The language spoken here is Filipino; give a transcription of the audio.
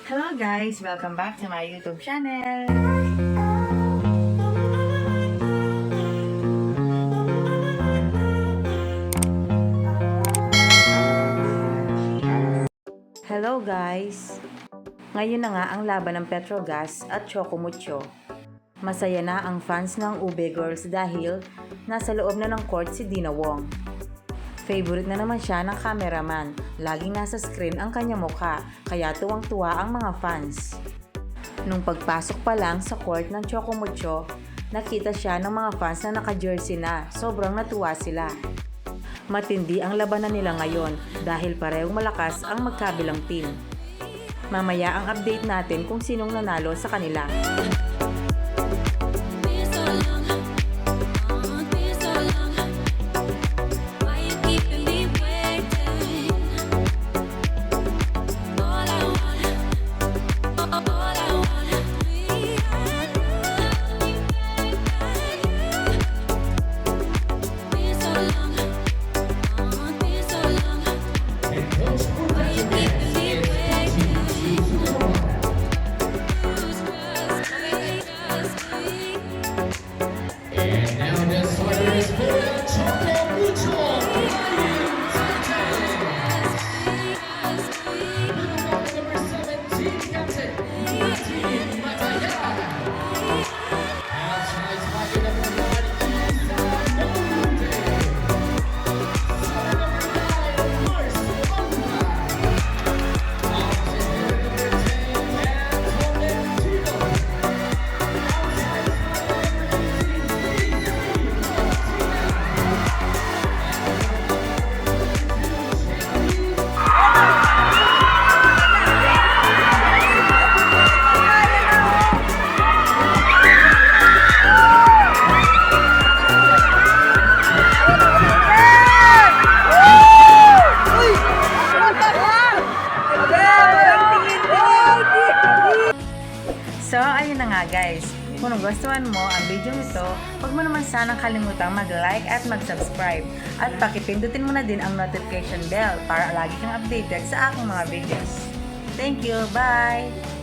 Hello guys! Welcome back to my YouTube channel! Hello guys! Ngayon na nga ang laban ng Petrogas at Choco Mucho. Masaya na ang fans ng Ube Girls dahil nasa loob na ng court si Dina Wong. Favorite na naman siya ng cameraman. Laging nasa screen ang kanyang mukha, kaya tuwang-tuwa ang mga fans. Nung pagpasok pa lang sa court ng Choco Mucho, nakita siya ng mga fans na naka-jersey na. Sobrang natuwa sila. Matindi ang labanan nila ngayon dahil parehong malakas ang magkabilang team. Mamaya ang update natin kung sinong nanalo sa kanila. So, ayun na nga guys. Kung nagustuhan mo ang video ito, huwag mo naman sanang kalimutang mag-like at mag-subscribe. At pakipindutin mo na din ang notification bell para lagi kang updated sa aking mga videos. Thank you! Bye!